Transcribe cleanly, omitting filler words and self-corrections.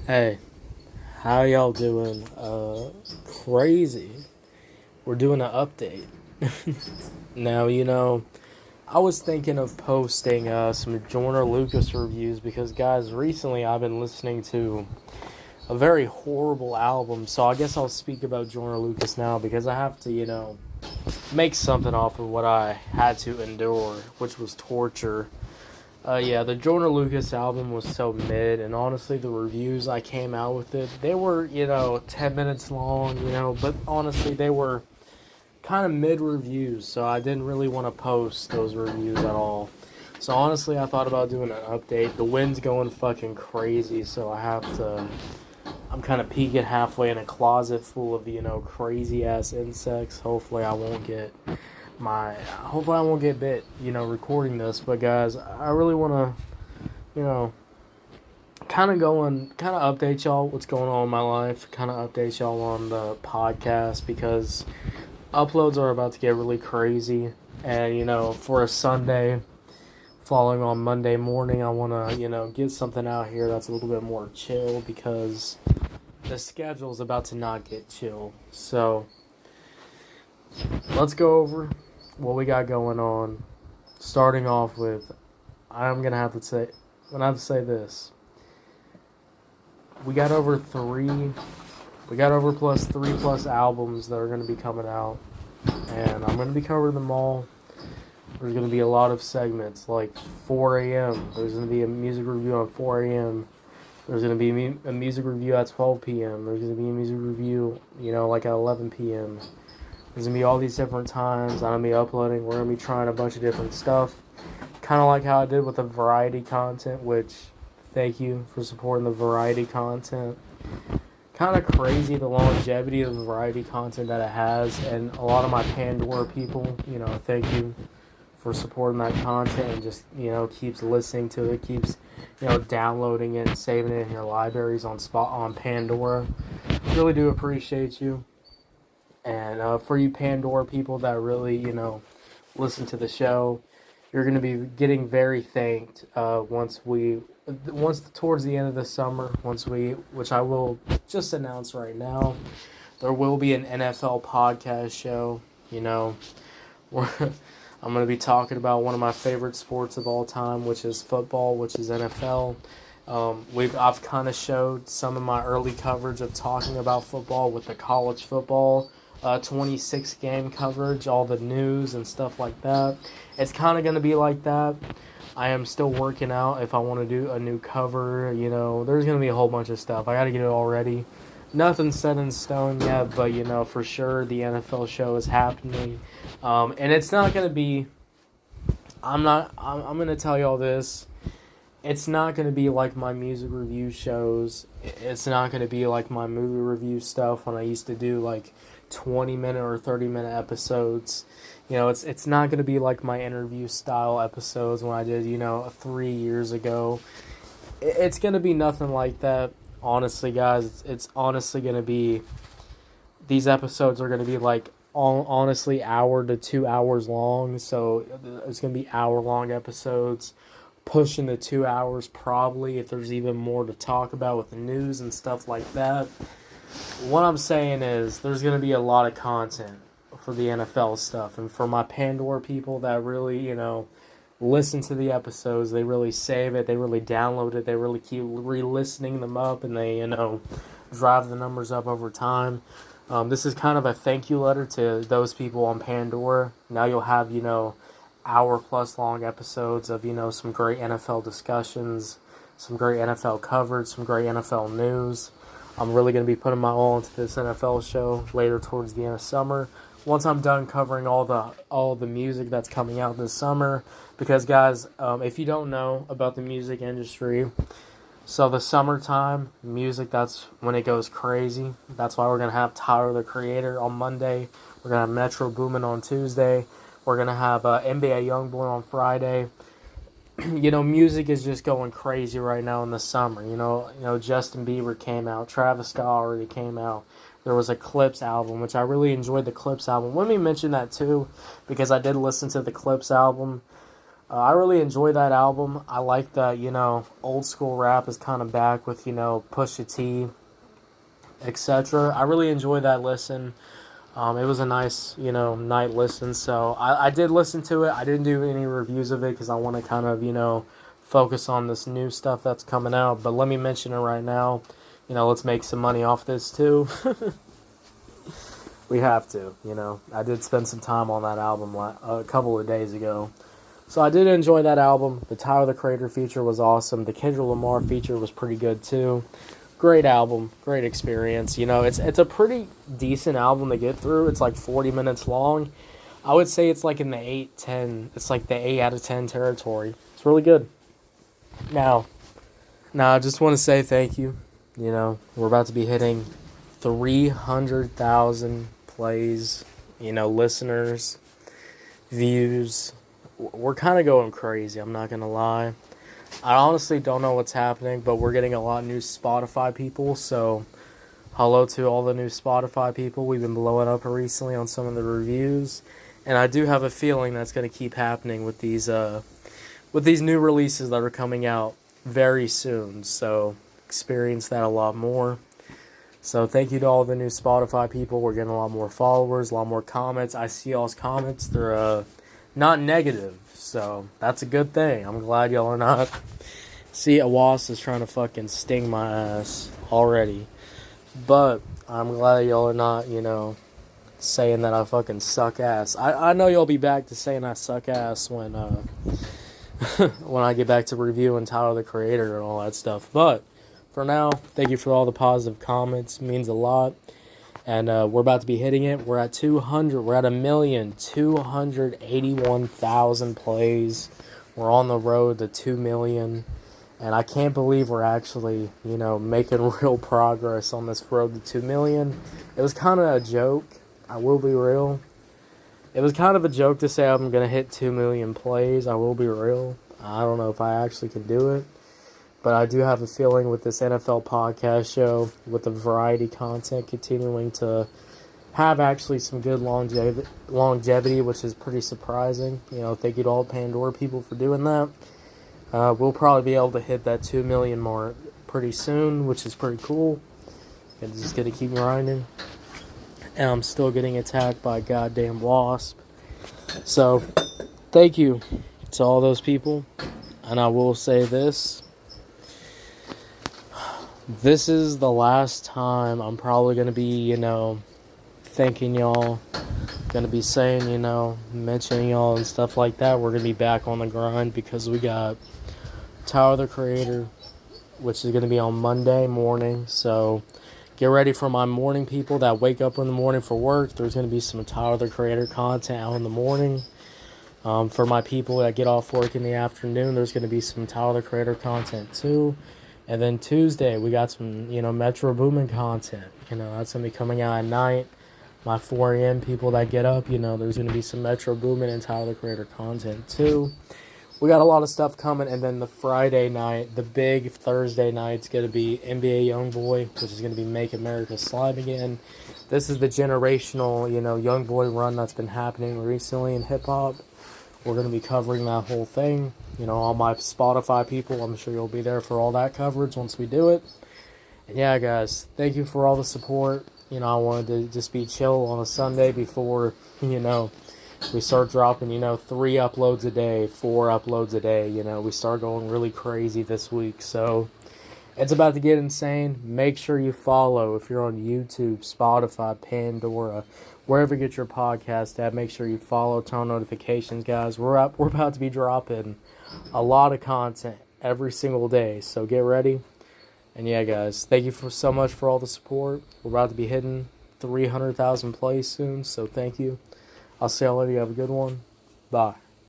Hey, how y'all doing? Crazy. We're doing an update. Now, I was thinking of posting some Joyner Lucas reviews because, guys, recently I've been listening to a very horrible album. So I guess I'll speak about Joyner Lucas now because I have to, make something off of what I had to endure, which was torture. Yeah, the Joyner Lucas album was so mid, and honestly, the reviews I came out with they were, 10 minutes long, but honestly, they were kind of mid reviews, so I didn't really want to post those reviews at all. So honestly, I thought about doing an update. The wind's going fucking crazy, so I'm kind of peeking halfway in a closet full of, crazy ass insects. Hopefully I won't get bit, recording this. But guys, I really want to, kind of update y'all what's going on in my life, kind of update y'all on the podcast because uploads are about to get really crazy. And, for a Sunday following on Monday morning, I want to, get something out here that's a little bit more chill because the schedule's about to not get chill. So, let's go over what we got going on. Starting off with, I'm gonna have to say this. We got over plus three plus albums that are gonna be coming out, and I'm gonna be covering them all. There's gonna be a lot of segments like 4 a.m. There's gonna be a music review on 4 a.m. There's gonna be a music review at 12 p.m. There's gonna be a music review, like at 11 p.m. There's going to be all these different times. I'm going to be uploading. We're going to be trying a bunch of different stuff. Kind of like how I did with the variety content, which thank you for supporting the variety content. Kind of crazy the longevity of the variety content that it has. And a lot of my Pandora people, thank you for supporting that content and just, keeps listening to it, keeps, downloading it and saving it in your libraries on Pandora. Really do appreciate you. And for you Pandora people that really, listen to the show, you're going to be getting very thanked once towards the end of the summer, which I will just announce right now, there will be an NFL podcast show. I'm going to be talking about one of my favorite sports of all time, which is football, which is NFL. I've kind of showed some of my early coverage of talking about football with the college football 26 game coverage, all the news and stuff like that. It's kind of going to be like that. I am still working out if I want to do a new cover. There's going to be a whole bunch of stuff. I got to get it all ready. Nothing's set in stone yet, but for sure the NFL show is happening. And it's not going to be. I'm going to tell y'all this. It's not going to be like my music review shows. It's not going to be like my movie review stuff when I used to do like 20-minute or 30-minute episodes. It's not going to be like my interview style episodes when I did, 3 years ago. It's going to be nothing like that. Honestly, guys, it's honestly going to be, these episodes are going to be like, honestly, hour to 2 hours long. So it's going to be hour-long episodes, pushing the 2 hours probably, if there's even more to talk about with the news and stuff like that. What I'm saying is there's going to be a lot of content for the NFL stuff. And for my Pandora people that really, listen to the episodes, they really save it, they really download it, they really keep re-listening them up, and they, drive the numbers up over time. This is kind of a thank you letter to those people on Pandora. Now you'll have, hour-plus long episodes of, some great NFL discussions, some great NFL coverage, some great NFL news. I'm really going to be putting my all into this NFL show later towards the end of summer. Once I'm done covering all the music that's coming out this summer, because guys, if you don't know about the music industry, so the summertime music, that's when it goes crazy. That's why we're going to have Tyler the Creator on Monday. We're going to have Metro Boomin on Tuesday. We're going to have NBA Youngboy on Friday. Music is just going crazy right now in the summer. Justin Bieber came out. Travis Scott already came out. There was a Clips album, which I really enjoyed the Clips album. Let me mention that too, because I did listen to the Clips album. I really enjoy that album. I like that, old school rap is kind of back with, Pusha T, etc. I really enjoy that listen. It was a nice, night listen. So I did listen to it. I didn't do any reviews of it because I want to kind of, focus on this new stuff that's coming out. But let me mention it right now. Let's make some money off this too. We have to, I did spend some time on that album a couple of days ago. So I did enjoy that album. The Tyler, the Creator feature was awesome. The Kendrick Lamar feature was pretty good too. Great album, great experience. It's a pretty decent album to get through. It's like 40 minutes long. I would say it's like in the 8-10. It's like the 8 out of 10 territory. It's really good. Now I just want to say thank you. We're about to be hitting 300,000 plays, listeners, views. We're kind of going crazy, I'm not going to lie. I honestly don't know what's happening, but we're getting a lot of new Spotify people, so hello to all the new Spotify people. We've been blowing up recently on some of the reviews, and I do have a feeling that's going to keep happening with these new releases that are coming out very soon, so experience that a lot more. So thank you to all the new Spotify people. We're getting a lot more followers, a lot more comments. I see y'all's comments. They're not negative, so that's a good thing. I'm glad y'all are not. See, a wasp is trying to fucking sting my ass already. But I'm glad y'all are not, saying that I fucking suck ass. I know y'all be back to saying I suck ass when when I get back to reviewing Tyler, the Creator and all that stuff. But for now, thank you for all the positive comments. It means a lot. And we're about to be hitting it. We're at 200. We're at 1,281,000 plays. We're on the road to 2 million. And I can't believe we're actually, making real progress on this road to 2 million. It was kind of a joke. I will be real. It was kind of a joke to say I'm going to hit 2 million plays. I will be real. I don't know if I actually can do it. But I do have a feeling with this NFL podcast show, with the variety content continuing to have actually some good longevity, which is pretty surprising. Thank you to all Pandora people for doing that. We'll probably be able to hit that 2 million mark pretty soon, which is pretty cool. And just going to keep grinding. And I'm still getting attacked by a goddamn wasp. So, thank you to all those people. And I will say this. This is the last time I'm probably going to be, thanking y'all. Going to be saying, mentioning y'all and stuff like that. We're going to be back on the grind because we got Tyler, the Creator, which is going to be on Monday morning. So get ready for my morning people that wake up in the morning for work. There's going to be some Tyler, the Creator content out in the morning. For my people that get off work in the afternoon, there's going to be some Tyler, the Creator content too. And then Tuesday, we got some, Metro Boomin content. That's going to be coming out at night. My 4 a.m. people that get up, there's going to be some Metro Boomin and Tyler, the Creator content too. We got a lot of stuff coming. And then the Friday night, the big Thursday night's going to be NBA YoungBoy, which is going to be Make America Slime Again. This is the generational, YoungBoy run that's been happening recently in hip-hop. We're going to be covering that whole thing. All my Spotify people, I'm sure you'll be there for all that coverage once we do it. And yeah, guys, thank you for all the support. I wanted to just be chill on a Sunday before, we start dropping, 3 uploads a day, 4 uploads a day. We start going really crazy this week. So it's about to get insane. Make sure you follow if you're on YouTube, Spotify, Pandora, wherever you get your podcast at. Make sure you follow, turn on notifications, guys. We're about to be dropping a lot of content every single day, so get ready. And yeah, guys, thank you so much for all the support. We're about to be hitting 300,000 plays soon, so thank you. I'll see y'all later. You have a good one. Bye.